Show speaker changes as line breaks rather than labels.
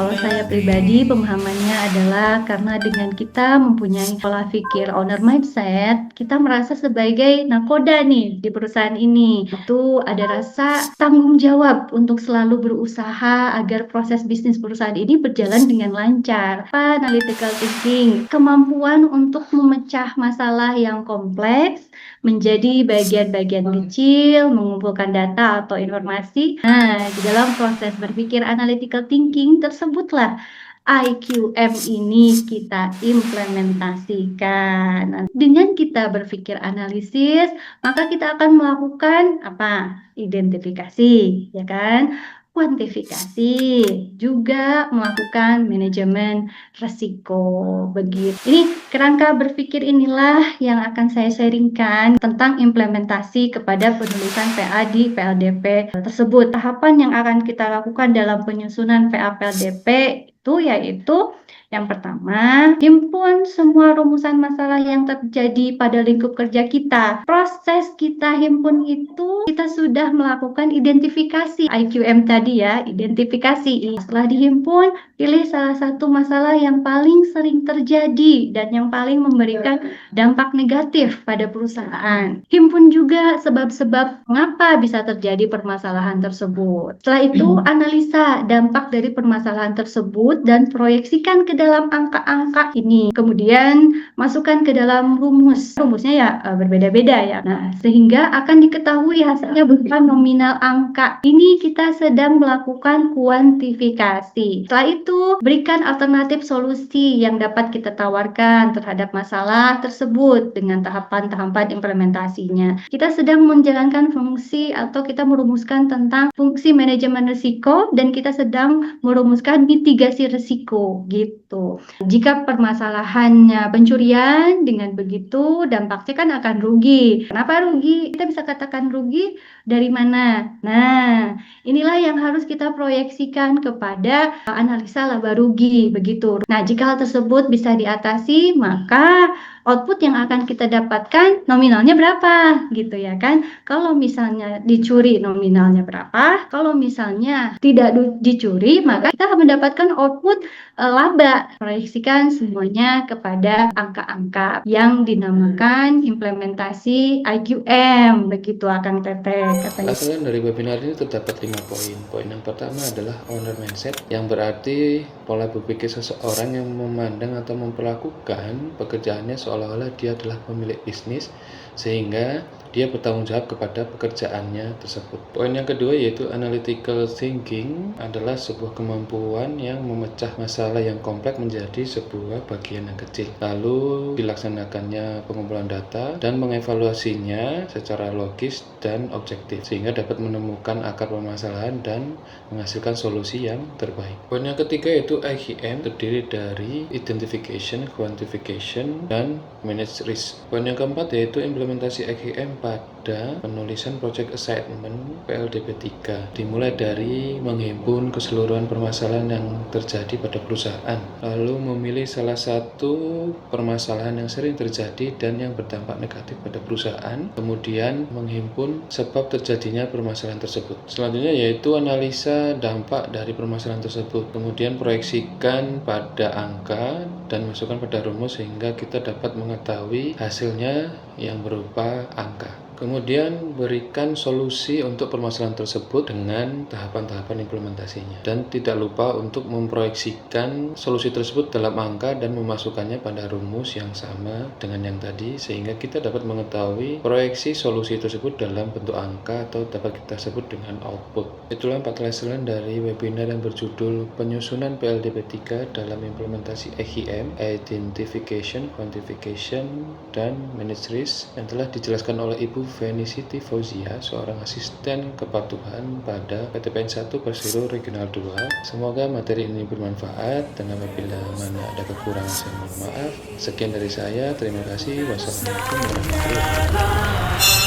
Kalau saya pribadi pemahamannya adalah karena dengan kita mempunyai pola pikir owner mindset, kita merasa sebagai nakoda nih di perusahaan ini. Itu ada rasa tanggung jawab untuk selalu berusaha agar proses bisnis perusahaan ini berjalan dengan lancar. Analytical thinking, kemampuan untuk memecah masalah yang kompleks menjadi bagian-bagian kecil, mengumpulkan data atau informasi. Nah, di dalam proses berpikir analytical thinking tersebutlah IQM ini kita implementasikan. Nah, dengan kita berpikir analisis, maka kita akan melakukan apa? Identifikasi, ya kan? Kuantifikasi, juga melakukan manajemen resiko. Begitu. Ini kerangka berpikir inilah yang akan saya sharingkan tentang implementasi kepada penulisan PA di PLDP tersebut. Tahapan yang akan kita lakukan dalam penyusunan PA PLDP itu yaitu yang pertama, himpun semua rumusan masalah yang terjadi pada lingkup kerja kita. Proses kita himpun itu, kita sudah melakukan identifikasi IQM tadi ya, identifikasi. Setelah dihimpun, pilih salah satu masalah yang paling sering terjadi dan yang paling memberikan dampak negatif pada perusahaan. Himpun juga sebab-sebab mengapa bisa terjadi permasalahan tersebut. Setelah itu, analisa dampak dari permasalahan tersebut dan proyeksikan ke dalam angka-angka ini. Kemudian, masukkan ke dalam rumus. Rumusnya ya berbeda-beda ya. Nah, sehingga akan diketahui hasilnya berupa nominal angka. Ini kita sedang melakukan kuantifikasi. Setelah itu, berikan alternatif solusi yang dapat kita tawarkan terhadap masalah tersebut dengan tahapan-tahapan implementasinya. Kita sedang menjalankan fungsi atau kita merumuskan tentang fungsi manajemen risiko dan kita sedang merumuskan mitigasi risiko gitu. Jika permasalahannya pencurian, dengan begitu dampaknya kan akan rugi. Kenapa rugi? Kita bisa katakan rugi dari mana? Nah, inilah yang harus kita proyeksikan kepada analisa laba rugi begitu. Nah, jika hal tersebut bisa diatasi, maka output yang akan kita dapatkan nominalnya berapa gitu ya kan. Kalau misalnya dicuri nominalnya berapa, kalau misalnya tidak dicuri maka kita akan mendapatkan output laba. Proyeksikan semuanya kepada angka-angka yang dinamakan implementasi IQM begitu Kang Teteh katanya.
Hasilnya dari webinar ini terdapat 5 poin. Poin yang pertama adalah owner mindset, yang berarti pola berpikir seseorang yang memandang atau memperlakukan pekerjaannya seolah-olah dia adalah pemilik bisnis, sehingga dia bertanggung jawab kepada pekerjaannya tersebut. Poin yang kedua yaitu analytical thinking adalah sebuah kemampuan yang memecah masalah yang kompleks menjadi sebuah bagian yang kecil. Lalu dilaksanakannya pengumpulan data dan mengevaluasinya secara logis dan objektif sehingga dapat menemukan akar permasalahan dan menghasilkan solusi yang terbaik. Poin yang ketiga yaitu IQM terdiri dari identification, quantification, dan manage risk. Poin yang keempat yaitu implementasi IQM pada penulisan project assignment PLDP 3 dimulai dari menghimpun keseluruhan permasalahan yang terjadi pada perusahaan, lalu memilih salah satu permasalahan yang sering terjadi dan yang berdampak negatif pada perusahaan, kemudian menghimpun sebab terjadinya permasalahan tersebut. Selanjutnya yaitu analisa dampak dari permasalahan tersebut, kemudian proyeksikan pada angka dan masukkan pada rumus sehingga kita dapat mengetahui hasilnya yang berupa angka. Kemudian berikan solusi untuk permasalahan tersebut dengan tahapan-tahapan implementasinya. Dan tidak lupa untuk memproyeksikan solusi tersebut dalam angka dan memasukkannya pada rumus yang sama dengan yang tadi, sehingga kita dapat mengetahui proyeksi solusi tersebut dalam bentuk angka atau dapat kita sebut dengan output. Itulah 4 lesson dari webinar yang berjudul Penyusunan PLDP 3 dalam implementasi IQM, Identification, Quantification, dan Manage Risk, yang telah dijelaskan oleh Ibu Felicity Fauzia, seorang asisten kepatuhan pada PTPN 1 Persero Regional 2. Semoga materi ini bermanfaat dan apabila mana ada kekurangan saya mohon maaf. Sekian dari saya, terima kasih. Wassalamualaikum warahmatullahi wabarakatuh.